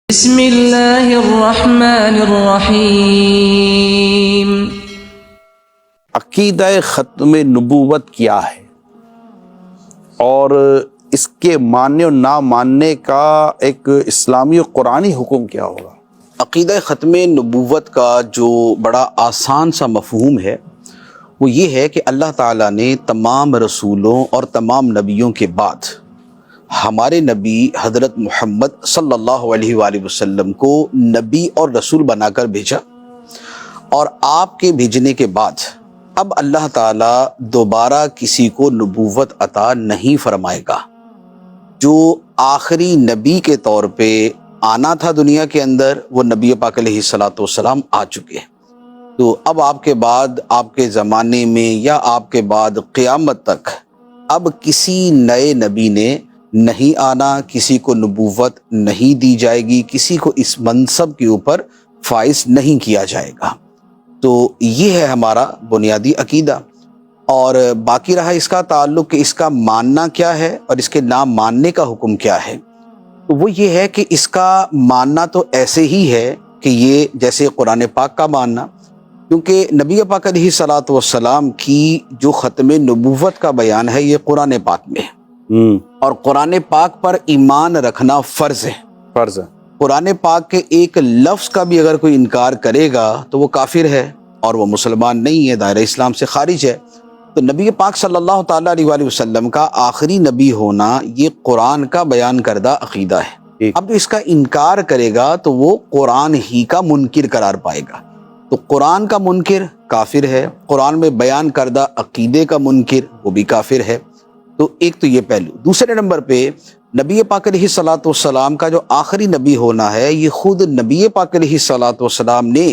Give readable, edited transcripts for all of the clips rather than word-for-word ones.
بسم اللہ الرحمن الرحیم۔ عقیدہ ختم نبوت کیا ہے اور اس کے ماننے اور نہ ماننے کا ایک اسلامی و قرآنی حکم کیا ہوگا؟ عقیدہ ختم نبوت کا جو بڑا آسان سا مفہوم ہے وہ یہ ہے کہ اللہ تعالیٰ نے تمام رسولوں اور تمام نبیوں کے بعد ہمارے نبی حضرت محمد صلی اللہ علیہ وآلہ وسلم کو نبی اور رسول بنا کر بھیجا، اور آپ کے بھیجنے کے بعد اب اللہ تعالیٰ دوبارہ کسی کو نبوت عطا نہیں فرمائے گا۔ جو آخری نبی کے طور پہ آنا تھا دنیا کے اندر وہ نبی پاک علیہ السلام آ چکے ہیں، تو اب آپ کے بعد آپ کے زمانے میں یا آپ کے بعد قیامت تک اب کسی نئے نبی نے نہیں آنا، کسی کو نبوت نہیں دی جائے گی، کسی کو اس منصب کے اوپر فائز نہیں کیا جائے گا۔ تو یہ ہے ہمارا بنیادی عقیدہ، اور باقی رہا اس کا تعلق کہ اس کا ماننا کیا ہے اور اس کے نہ ماننے کا حکم کیا ہے۔ تو وہ یہ ہے کہ اس کا ماننا تو ایسے ہی ہے کہ یہ جیسے قرآن پاک کا ماننا، کیونکہ نبی پاک علیہ السلام کی جو ختم نبوت کا بیان ہے یہ قرآن پاک میں ہے، اور قرآن پاک پر ایمان رکھنا فرض ہے۔ قرآن پاک کے ایک لفظ کا بھی اگر کوئی انکار کرے گا تو وہ کافر ہے اور وہ مسلمان نہیں ہے، دائرہ اسلام سے خارج ہے۔ تو نبی پاک صلی اللہ تعالیٰ علیہ وآلہ وسلم کا آخری نبی ہونا یہ قرآن کا بیان کردہ عقیدہ ہے۔ اب اس کا انکار کرے گا تو وہ قرآن ہی کا منکر قرار پائے گا۔ تو قرآن کا منکر کافر ہے، قرآن میں بیان کردہ عقیدے کا منکر وہ بھی کافر ہے۔ تو ایک تو یہ پہلو۔ دوسرے نمبر پہ نبی پاک علیہ السلام کا جو آخری نبی ہونا ہے یہ خود نبی پاک علیہ السلام نے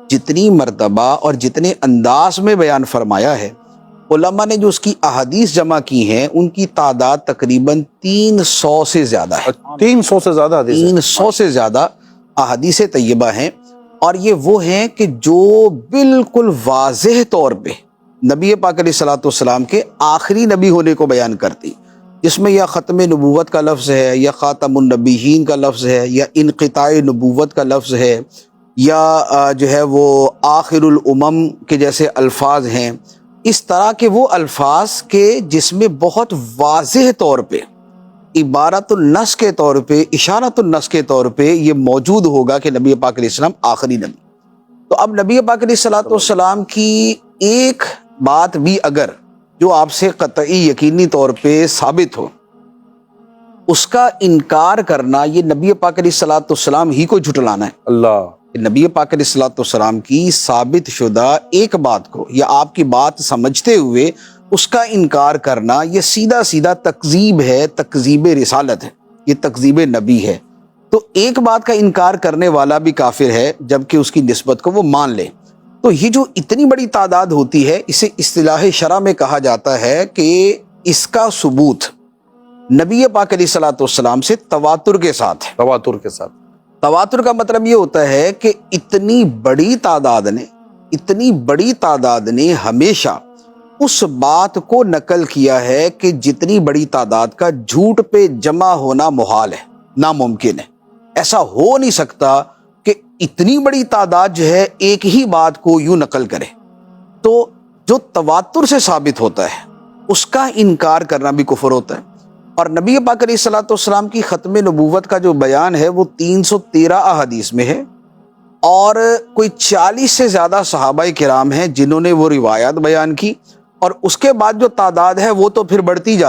جتنی مرتبہ اور جتنے انداز میں بیان فرمایا ہے، علماء نے جو اس کی احادیث جمع کی ہیں ان کی تعداد تقریباً 300 سے زیادہ ہے۔ 300 سے زیادہ حدیث 300 سے زیادہ احادیث طیبہ ہیں، اور یہ وہ ہیں کہ جو بالکل واضح طور پہ نبی پاک علیہ السلام کے آخری نبی ہونے کو بیان کرتی، جس میں یا ختم نبوت کا لفظ ہے یا خاتم النبیین کا لفظ ہے یا انقطاع نبوت کا لفظ ہے یا جو ہے وہ آخر الامم کے جیسے الفاظ ہیں۔ اس طرح کے وہ الفاظ کے جس میں بہت واضح طور پہ عبارت النص کے طور پہ، اشارت النص کے طور پہ یہ موجود ہوگا کہ نبی پاک علیہ السلام آخری نبی۔ تو اب نبی پاک علیہ السلام کی ایک بات بھی اگر جو آپ سے قطعی یقینی طور پہ ثابت ہو، اس کا انکار کرنا یہ نبی پاک علیہ السلام ہی کو جھٹلانا ہے۔ اللہ نبی پاک علیہ السلام کی ثابت شدہ ایک بات کو یا آپ کی بات سمجھتے ہوئے اس کا انکار کرنا یہ سیدھا سیدھا تکذیب ہے، تکذیب رسالت ہے، یہ تکذیب نبی ہے۔ تو ایک بات کا انکار کرنے والا بھی کافر ہے جبکہ اس کی نسبت کو وہ مان لے۔ تو یہ جو اتنی بڑی تعداد ہوتی ہے اسے اصطلاح شرع میں کہا جاتا ہے کہ اس کا ثبوت نبی پاک علیہ السلام سے تواتر کے ساتھ ہے۔ تواتر کا مطلب یہ ہوتا ہے کہ اتنی بڑی تعداد نے ہمیشہ اس بات کو نقل کیا ہے کہ جتنی بڑی تعداد کا جھوٹ پہ جمع ہونا محال ہے، ناممکن ہے۔ ایسا ہو نہیں سکتا کہ اتنی بڑی تعداد جو ہے ایک ہی بات کو یوں نقل کرے۔ تو جو تواتر سے ثابت ہوتا ہے اس کا انکار کرنا بھی کفر ہوتا ہے۔ اور نبی پاک علیہ السلام کی ختم نبوت کا جو بیان ہے وہ 313 احادیث میں ہے، اور کوئی 40 سے زیادہ صحابہ کرام ہیں جنہوں نے وہ روایات بیان کی، اور اس کے بعد جو تعداد ہے وہ تو پھر بڑھتی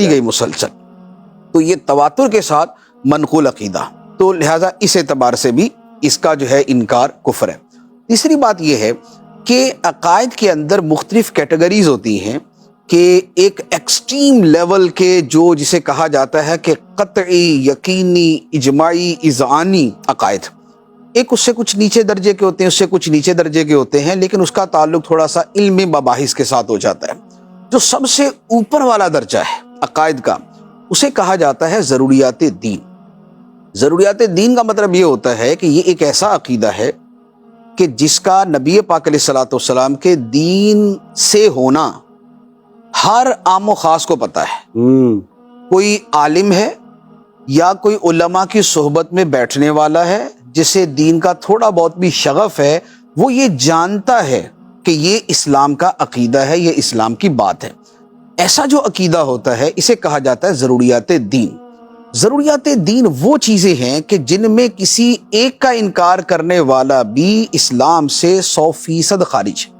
گئی مسلسل۔ تو یہ تواتر کے ساتھ منقول عقیدہ، تو لہٰذا اس اعتبار سے بھی اس کا جو ہے انکار کفر ہے۔ تیسری بات یہ ہے کہ عقائد کے اندر مختلف کیٹیگریز ہوتی ہیں، کہ ایک ایکسٹریم لیول کے جو جسے کہا جاتا ہے کہ قطعی، یقینی، اجماعی، اذعانی عقائد، ایک اس سے کچھ نیچے درجے کے ہوتے ہیں، اس سے کچھ نیچے درجے کے ہوتے ہیں، لیکن اس کا تعلق تھوڑا سا علم مباحث کے ساتھ ہو جاتا ہے۔ جو سب سے اوپر والا درجہ ہے عقائد کا اسے کہا جاتا ہے ضروریات دین۔ ضروریات دین کا مطلب یہ ہوتا ہے کہ یہ ایک ایسا عقیدہ ہے کہ جس کا نبی پاک علیہ السلام کے دین سے ہونا ہر عام و خاص کو پتہ ہے۔ کوئی عالم ہے یا کوئی علماء کی صحبت میں بیٹھنے والا ہے جسے دین کا تھوڑا بہت بھی شغف ہے، وہ یہ جانتا ہے کہ یہ اسلام کا عقیدہ ہے، یہ اسلام کی بات ہے، ایسا جو عقیدہ ہوتا ہے اسے کہا جاتا ہے ضروریات دین۔ ضروریات دین وہ چیزیں ہیں کہ جن میں کسی ایک کا انکار کرنے والا بھی اسلام سے 100% خارج ہے،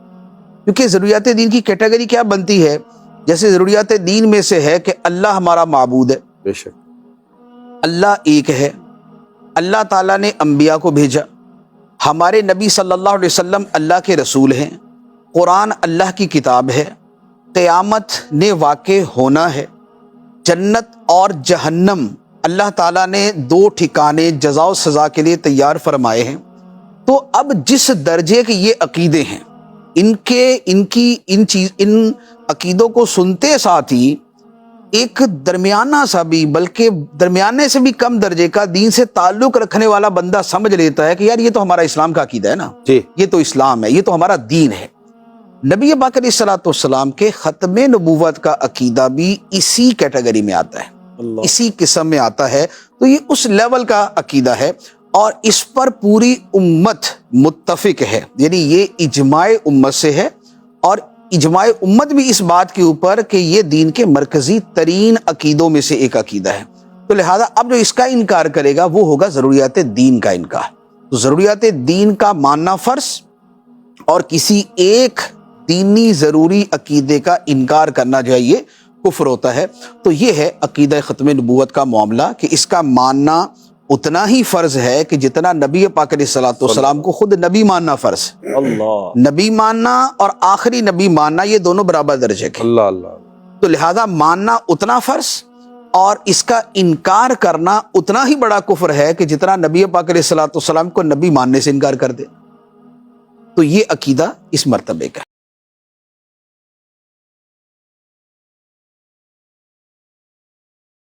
کیونکہ ضروریات دین کی کیٹیگری کیا بنتی ہے؟ جیسے ضروریات دین میں سے ہے کہ اللہ ہمارا معبود ہے، بے شک، اللہ ایک ہے، اللہ تعالیٰ نے انبیاء کو بھیجا، ہمارے نبی صلی اللہ علیہ وسلم اللہ کے رسول ہیں، قرآن اللہ کی کتاب ہے، قیامت نے واقع ہونا ہے، جنت اور جہنم اللہ تعالیٰ نے 2 ٹھکانے جزا و سزا کے لیے تیار فرمائے ہیں۔ تو اب جس درجے کے یہ عقیدے ہیں، ان عقیدوں کو سنتے ساتھ ہی ایک درمیانہ سا بھی، بلکہ درمیانے سے بھی کم درجے کا دین سے تعلق رکھنے والا بندہ سمجھ لیتا ہے کہ یار یہ تو ہمارا اسلام کا عقیدہ ہے نا، جی، یہ تو اسلام ہے، یہ تو ہمارا دین ہے۔ نبی پاک علیہ الصلوۃ والسلام کے ختم نبوت کا عقیدہ بھی اسی کیٹیگری میں آتا ہے، اسی قسم میں آتا ہے، تو یہ اس لیول کا عقیدہ ہے اور اس پر پوری امت متفق ہے، یعنی یہ اجماع امت سے ہے، اور اجماع امت بھی اس بات کے اوپر کہ یہ دین کے مرکزی ترین عقیدوں میں سے ایک عقیدہ ہے۔ تو لہٰذا اب جو اس کا انکار کرے گا وہ ہوگا ضروریات دین کا انکار۔ تو ضروریات دین کا ماننا فرض اور کسی ایک دینی ضروری عقیدے کا انکار کرنا جو ہے یہ کفر ہوتا ہے۔ تو یہ ہے عقیدہ ختم نبوت کا معاملہ، کہ اس کا ماننا اتنا ہی فرض ہے کہ جتنا نبی پاک علیہ الصلوۃ والسلام کو خود نبی ماننا فرض ہے۔ اللہ نبی ماننا اور آخری نبی ماننا یہ دونوں برابر درجے کے، اللہ اللہ، تو لہذا ماننا اتنا فرض اور اس کا انکار کرنا اتنا ہی بڑا کفر ہے کہ جتنا نبی پاک علیہ الصلوۃ والسلام کو نبی ماننے سے انکار کر دے۔ تو یہ عقیدہ اس مرتبے کا ہے۔